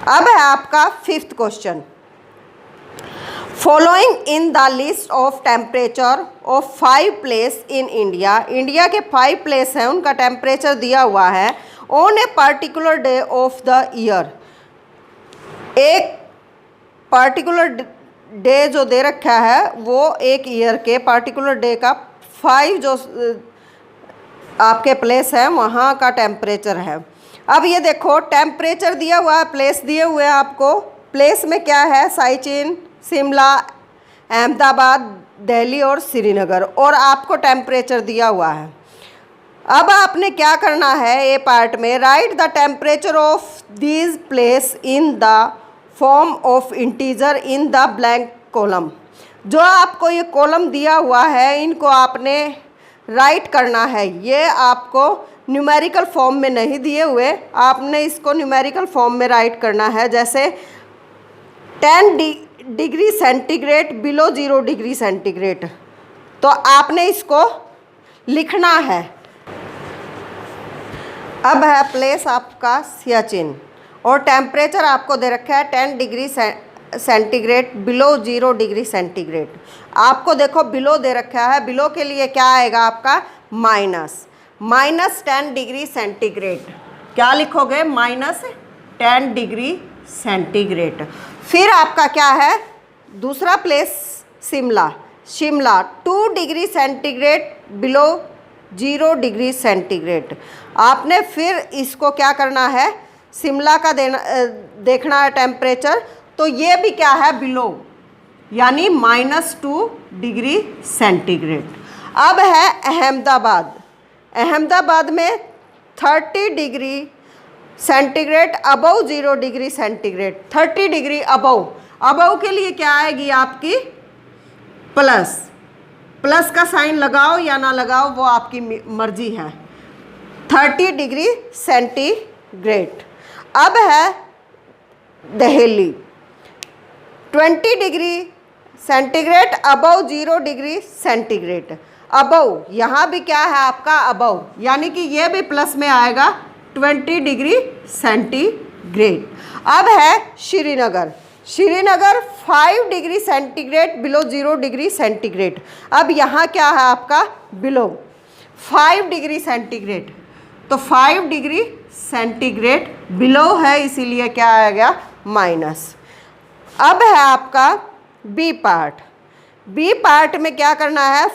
अब है आपका 5th question. Following in the list of temperature of 5 place in India. India के 5 place हैं, उनका टेम्परेचर दिया हुआ है on a particular day of the year. एक पर्टिकुलर डे जो दे रखा है वो एक ईयर के पर्टिकुलर डे का 5 जो आपके प्लेस है वहाँ का टेम्परेचर है। अब ये देखो टेम्परेचर दिया हुआ है, प्लेस दिए हुए हैं आपको। प्लेस में क्या है? साइचिन, शिमला, अहमदाबाद, दिल्ली और श्रीनगर, और आपको टेम्परेचर दिया हुआ है। अब आपने क्या करना है ए पार्ट में, right the temperature of these place in the form of integer in the blank column. जो आपको ये कॉलम दिया हुआ है इनको आपने राइट करना है। ये आपको न्यूमेरिकल फॉर्म में नहीं दिए हुए, आपने इसको न्यूमेरिकल फॉर्म में राइट करना है। जैसे 10 degree centigrade below 0 degree centigrade, तो आपने इसको लिखना है। अब है प्लेस आपका सियाचिन और टेम्परेचर आपको दे रखा है 10 degree centigrade below 0 degree centigrade. आपको देखो बिलो दे रखा है, बिलो के लिए क्या आएगा आपका -10 डिग्री सेंटीग्रेड। क्या लिखोगे? -10 डिग्री सेंटीग्रेड। फिर आपका क्या है? दूसरा place Shimla 2 degree centigrade below 0 degree centigrade. आपने फिर इसको क्या करना है? शिमला का देखना है टेम्परेचर, तो ये भी क्या है? बिलो, यानी -2 डिग्री सेंटीग्रेड। अब है अहमदाबाद में 30 degree centigrade above 0 degree centigrade. 30 degree above के लिए क्या आएगी आपकी? प्लस का साइन लगाओ या ना लगाओ वो आपकी मर्जी है। 30 डिग्री सेंटीग्रेड। अब है Delhi 20 degree centigrade above 0 degree centigrade. Above यहाँ भी क्या है आपका? अबव, यानी कि ये भी प्लस में आएगा 20 डिग्री सेंटीग्रेड। अब है Srinagar 5 degree centigrade below 0 degree centigrade. अब यहाँ क्या है आपका? बिलो 5 डिग्री सेंटीग्रेड, तो 5 डिग्री सेंटीग्रेड बिलो है, इसीलिए क्या आएगा? माइनस। अब है आपका बी पार्ट में क्या करना है?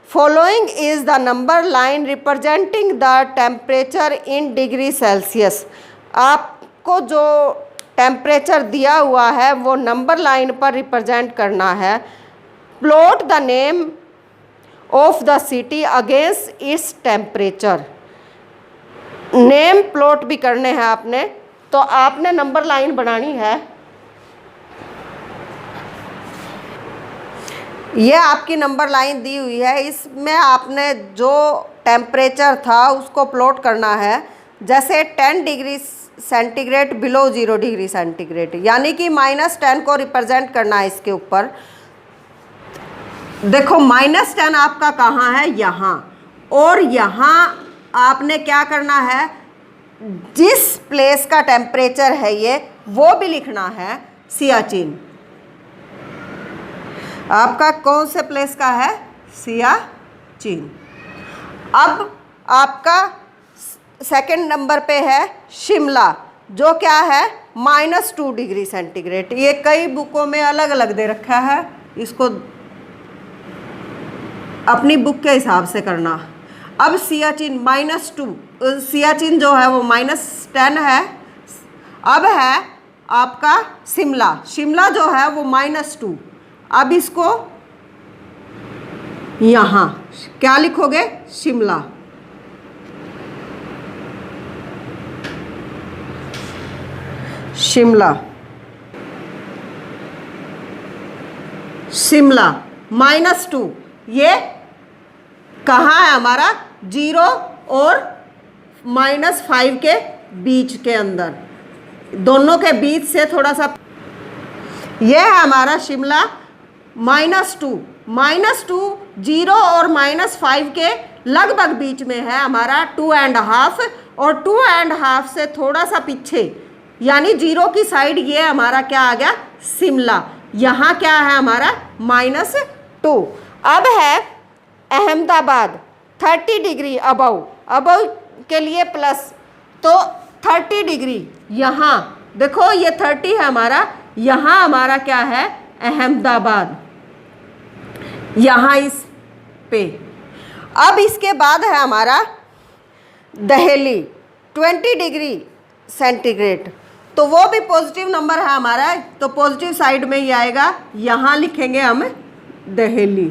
Following is the number line representing the temperature in degree Celsius. आपको जो टेम्परेचर दिया हुआ है वो नंबर लाइन पर रिप्रेजेंट करना है। Plot the name of the city against its temperature. Name plot भी करने हैं आपने, तो आपने नंबर लाइन बनानी है। ये आपकी नंबर लाइन दी हुई है, इसमें आपने जो टेम्परेचर था उसको प्लॉट करना है। जैसे 10 degree centigrade below 0 degree centigrade, यानी कि -10 को रिप्रेजेंट करना है इसके ऊपर। देखो -10 आपका कहाँ है? यहाँ, और यहाँ आपने क्या करना है? जिस प्लेस का टेम्परेचर है ये वो भी लिखना है। सियाचिन आपका कौन से प्लेस का है? सियाचिन। अब आपका सेकंड नंबर पे है शिमला, जो क्या है? -2 डिग्री सेंटीग्रेड। ये कई बुकों में अलग अलग दे रखा है, इसको अपनी बुक के हिसाब से करना। अब सियाचिन -2, सियाचिन जो है वो -10 है। अब है आपका शिमला जो है वो -2। अब इसको यहाँ क्या लिखोगे? शिमला। -2, ये कहाँ है हमारा? 0 और -5 के बीच के अंदर, दोनों के बीच से थोड़ा सा। ये है हमारा शिमला -2, 0 और -5 के लगभग बीच में है हमारा 2.5, और 2.5 से थोड़ा सा पीछे यानी 0 की साइड ये हमारा क्या आ गया, शिमला। यहाँ क्या है हमारा -2। अब है अहमदाबाद 30 डिग्री अबव, अबव के लिए प्लस, तो 30 डिग्री यहाँ देखो ये 30 है हमारा, यहाँ हमारा क्या है अहमदाबाद, यहाँ इस पे। अब इसके बाद है हमारा दिल्ली 20 डिग्री सेंटीग्रेड, तो वो भी पॉजिटिव नंबर है हमारा, तो पॉजिटिव साइड में ही आएगा, यहाँ लिखेंगे हम दिल्ली।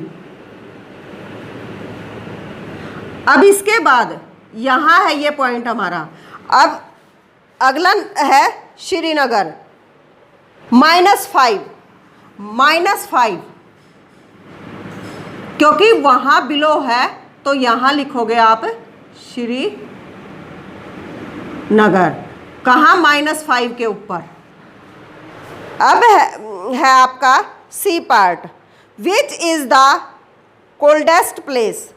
अब इसके बाद यहाँ है ये पॉइंट हमारा। अब अगला है श्रीनगर -5, क्योंकि वहाँ बिलो है तो यहाँ लिखोगे आप श्रीनगर, कहाँ -5 के ऊपर। अब है आपका C part, which is the coldest place.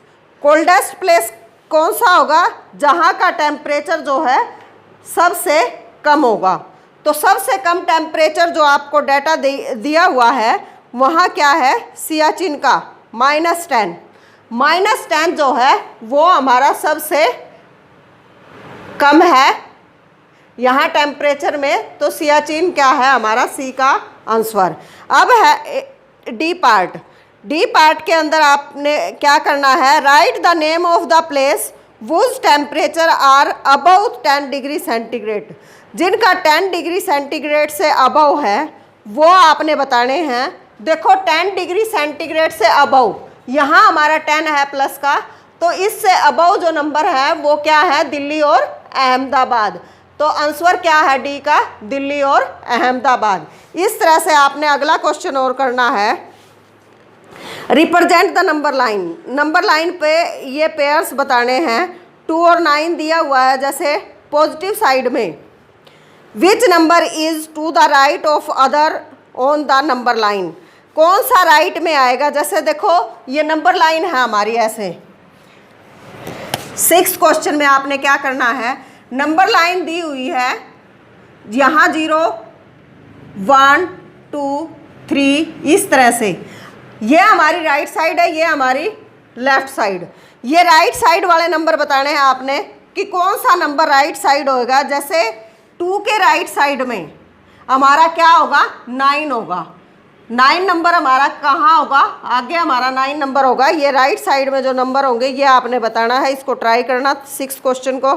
Coldest place कौन सा होगा, जहाँ का टेम्परेचर जो है सबसे कम होगा। तो सबसे कम टेम्परेचर जो आपको डाटा दिया हुआ है वहाँ क्या है, सियाचिन का -10। -10 जो है वो हमारा सबसे कम है यहाँ टेम्परेचर में, तो सियाचिन क्या है हमारा सी का आंसर। अब है डी पार्ट। डी पार्ट के अंदर आपने क्या करना है, write the name of the place whose temperature are above 10 degree centigrade. जिनका 10 डिग्री सेंटीग्रेड से अबव है वो आपने बताने हैं। देखो 10 डिग्री सेंटीग्रेड से अबव, यहाँ हमारा 10 है प्लस का, तो इससे अबव जो नंबर है वो क्या है, दिल्ली और अहमदाबाद। तो आंसर क्या है डी का, दिल्ली और अहमदाबाद। इस तरह से आपने अगला क्वेश्चन और करना है, represent the number line. Number line पे ये पेयर्स बताने हैं, 2 और 9 दिया हुआ है, जैसे पॉजिटिव साइड में which number is to the right of other on the number line. कौन सा राइट में आएगा, जैसे देखो ये नंबर लाइन है हमारी ऐसे। 6th क्वेश्चन में आपने क्या करना है, नंबर लाइन दी हुई है, यहाँ 0 1 2 3 इस तरह से, ये हमारी राइट साइड है, ये हमारी लेफ्ट साइड। ये राइट साइड वाले नंबर बताने हैं आपने कि कौन सा नंबर राइट साइड होगा। जैसे 2 के राइट साइड में हमारा क्या होगा, 9 होगा। 9 नंबर हमारा कहाँ होगा, आगे हमारा 9 नंबर होगा। ये राइट साइड में जो नंबर होंगे ये आपने बताना है। इसको ट्राई करना 6th क्वेश्चन को।